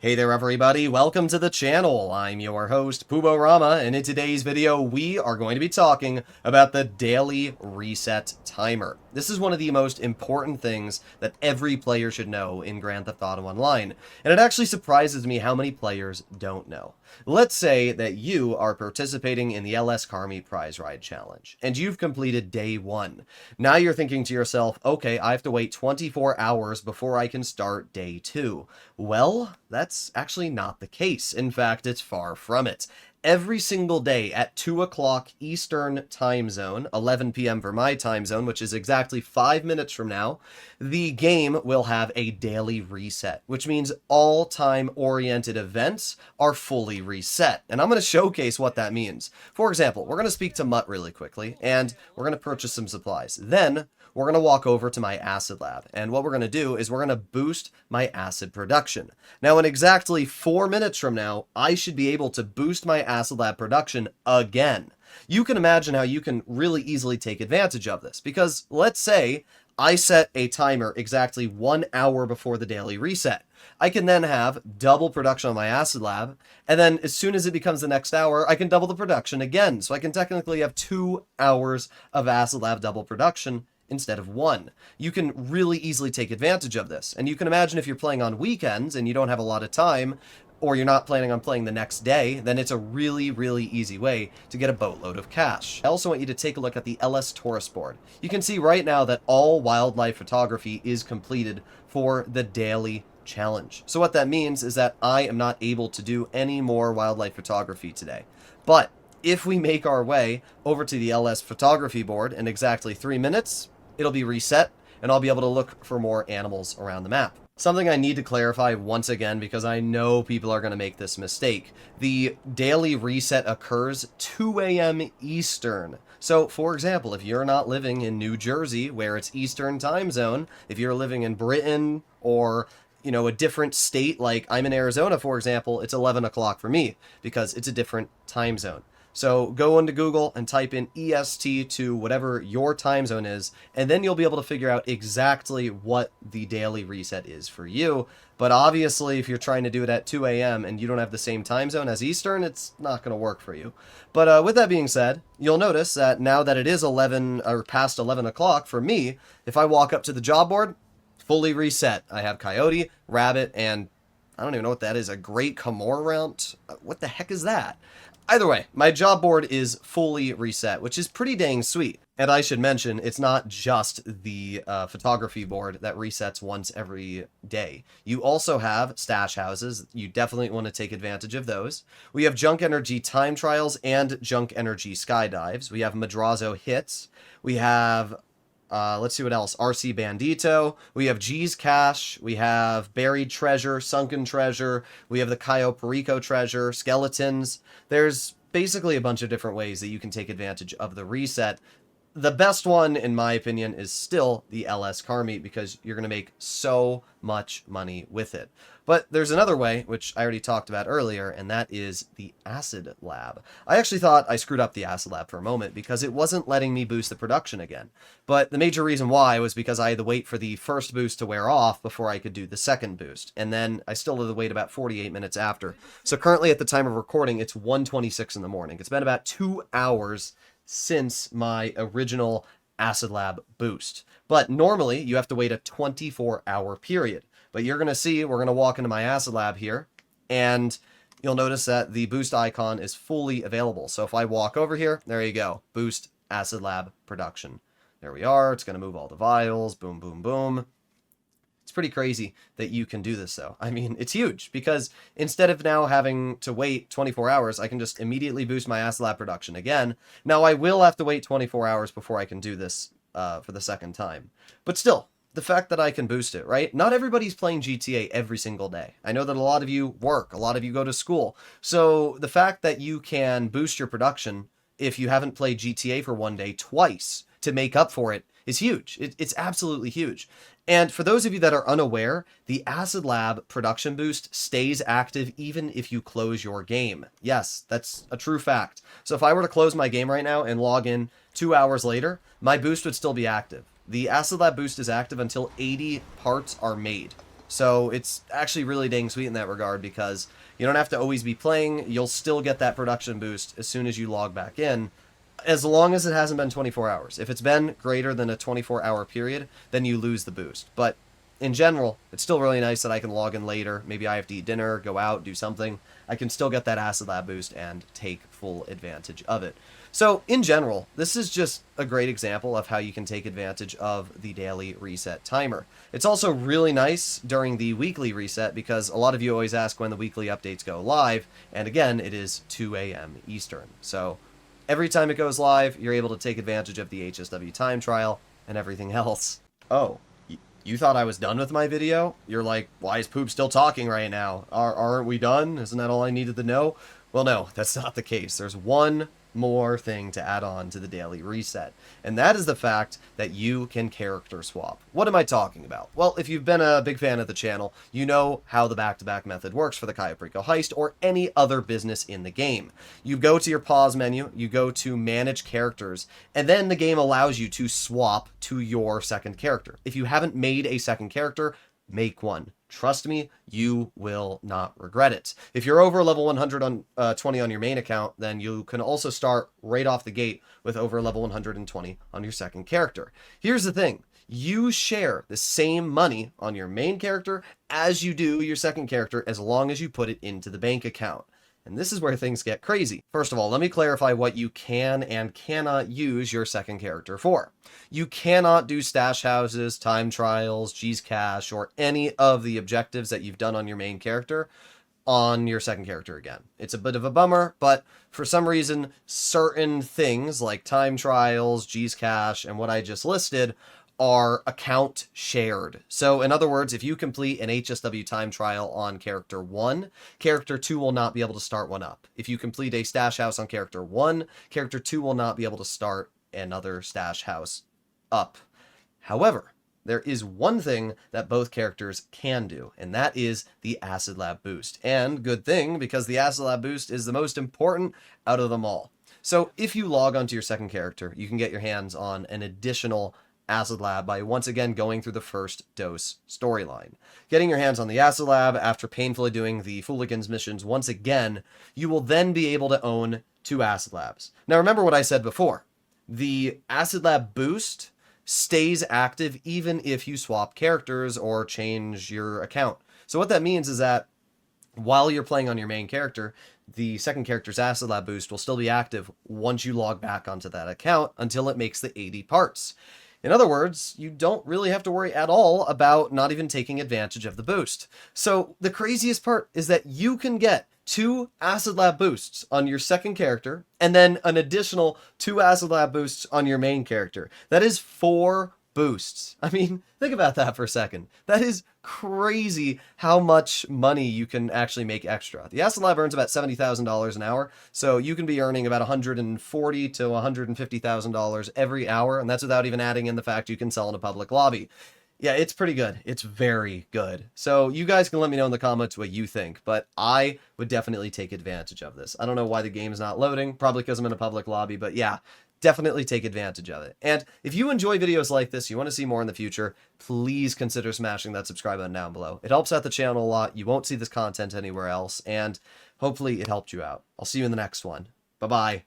Hey there everybody, welcome to the channel. I'm your host, Rama, and in today's video we are going to be talking about the daily reset timer. This is one of the most important things that every player should know in Grand Theft Auto Online, and it actually surprises me how many players don't know. Let's say that you are participating in the LS Car Meet Prize Ride Challenge, and you've completed day 1. Now you're thinking to yourself, okay, I have to wait 24 hours before I can start day 2. Well, that's actually not the case. In fact, it's far from it. Every single day at 2 o'clock Eastern time zone, 11 p.m. for my time zone, which is exactly 5 minutes from now, the game will have a daily reset, which means all time-oriented events are fully reset. And I'm going to showcase what that means. For example, we're going to speak to Mutt really quickly, and we're going to purchase some supplies. Then we're going to walk over to my acid lab, and what we're going to do is we're going to boost my acid production. Now, in exactly 4 minutes from now, I should be able to boost my acid lab production again. You can imagine how you can really easily take advantage of this, because let's say I set a timer exactly 1 hour before the daily reset. I can then have double production on my acid lab, and then as soon as it becomes the next hour, I can double the production again. So I can technically have 2 hours of acid lab double production instead of 1. You can really easily take advantage of this. And you can imagine if you're playing on weekends and you don't have a lot of time, or you're not planning on playing the next day, then it's a really, really easy way to get a boatload of cash. I also want you to take a look at the LS Tourist board. You can see right now that all wildlife photography is completed for the daily challenge. So what that means is that I am not able to do any more wildlife photography today. But if we make our way over to the LS photography board in exactly 3 minutes, it'll be reset, and I'll be able to look for more animals around the map. Something I need to clarify once again, because I know people are going to make this mistake. The daily reset occurs 2 a.m. Eastern. So, for example, if you're not living in New Jersey, where it's Eastern time zone, if you're living in Britain or a different state, like I'm in Arizona, for example, it's 11 o'clock for me, because it's a different time zone. So go into Google and type in EST to whatever your time zone is, and then you'll be able to figure out exactly what the daily reset is for you. But obviously, if you're trying to do it at 2 a.m. and you don't have the same time zone as Eastern, it's not going to work for you. But with that being said, you'll notice that now that it is 11 or past 11 o'clock for me, if I walk up to the job board, fully reset. I have Coyote, Rabbit, and I don't even know what that is, a Great Cormorant? What the heck is that? Either way, my job board is fully reset, which is pretty dang sweet. And I should mention, it's not just the photography board that resets once every day. You also have stash houses. You definitely want to take advantage of those. We have Junk Energy time trials and Junk Energy skydives. We have Madrazo hits. We have let's see what else. RC Bandito. We have G's Cash. We have Buried Treasure, Sunken Treasure. We have the Cayo Perico Treasure, Skeletons. There's basically a bunch of different ways that you can take advantage of the reset. The best one, in my opinion, is still the LS Car Meet, because you're going to make so much money with it. But there's another way, which I already talked about earlier, and that is the Acid Lab. I actually thought I screwed up the Acid Lab for a moment because it wasn't letting me boost the production again. But the major reason why was because I had to wait for the first boost to wear off before I could do the second boost. And then I still had to wait about 48 minutes after. So currently at the time of recording, it's 1:26 in the morning. It's been about 2 hours since my original Acid Lab boost. But normally you have to wait a 24-hour period. But you're going to see, we're going to walk into my Acid Lab here, and you'll notice that the boost icon is fully available. So if I walk over here, there you go, boost Acid Lab production. There we are. It's going to move all the vials, boom, boom, boom. It's pretty crazy that you can do this, though. I mean, it's huge, because instead of now having to wait 24 hours, I can just immediately boost my Acid Lab production again. Now, I will have to wait 24 hours before I can do this for the second time. But still, the fact that I can boost it, right? Not everybody's playing GTA every single day. I know that a lot of you work, a lot of you go to school. So the fact that you can boost your production if you haven't played GTA for one day twice to make up for it is huge. It's absolutely huge. And for those of you that are unaware, the Acid Lab production boost stays active even if you close your game. Yes, that's a true fact. So if I were to close my game right now and log in 2 hours later, my boost would still be active. The Acid Lab boost is active until 80 parts are made. So it's actually really dang sweet in that regard because you don't have to always be playing. You'll still get that production boost as soon as you log back in, as long as it hasn't been 24 hours. If it's been greater than a 24-hour period, then you lose the boost. But in general, it's still really nice that I can log in later. Maybe I have to eat dinner, go out, do something. I can still get that Acid Lab boost and take full advantage of it. So in general, this is just a great example of how you can take advantage of the daily reset timer. It's also really nice during the weekly reset because a lot of you always ask when the weekly updates go live, and again, it is 2 a.m. Eastern. So every time it goes live, you're able to take advantage of the HSW time trial and everything else. Oh, you thought I was done with my video? You're like, why is Poop still talking right now? Aren't we done? Isn't that all I needed to know? Well, no, that's not the case. There's one more thing to add on to the daily reset, and that is the fact that you can character swap. What am I talking about? Well, if you've been a big fan of the channel, you know how the back-to-back method works for the Cayo Perico heist or any other business in the game. You go to your pause menu, you go to manage characters, and then the game allows you to swap to your second character. If you haven't made a second character, make one. Trust me, you will not regret it. If you're over level 120 on your main account, then you can also start right off the gate with over level 120 on your second character. Here's the thing. You share the same money on your main character as you do your second character as long as you put it into the bank account. And this is where things get crazy. First of all, let me clarify what you can and cannot use your second character for. You cannot do stash houses, time trials, G's cash, or any of the objectives that you've done on your main character on your second character again. It's a bit of a bummer, but for some reason, certain things like time trials, G's cash, and what I just listed are account shared. So in other words, if you complete an HSW time trial on character 1, character 2 will not be able to start one up. If you complete a stash house on character 1, character 2 will not be able to start another stash house up. However, there is one thing that both characters can do, and that is the Acid Lab boost. And good thing, because the Acid Lab boost is the most important out of them all. So if you log onto your second character, you can get your hands on an additional Acid Lab by once again going through the first dose storyline. Getting your hands on the Acid Lab after painfully doing the Fooligans missions once again, you will then be able to own 2 Acid Labs. Now remember what I said before. The Acid Lab boost stays active even if you swap characters or change your account. So what that means is that while you're playing on your main character, the second character's Acid Lab boost will still be active once you log back onto that account until it makes the 80 parts. In other words, you don't really have to worry at all about not even taking advantage of the boost. So the craziest part is that you can get 2 Acid Lab boosts on your second character, and then an additional 2 Acid Lab boosts on your main character. That is 4 boosts. I mean, think about that for a second. That is crazy how much money you can actually make extra. The Acid Lab earns about $70,000 an hour, so you can be earning about $140,000 to $150,000 every hour, and that's without even adding in the fact you can sell in a public lobby. Yeah, it's pretty good. It's very good. So you guys can let me know in the comments what you think, but I would definitely take advantage of this. I don't know why the game's not loading, probably because I'm in a public lobby, but yeah, definitely take advantage of it. And if you enjoy videos like this, you want to see more in the future, please consider smashing that subscribe button down below. It helps out the channel a lot. You won't see this content anywhere else, and hopefully it helped you out. I'll see you in the next one. Bye-bye.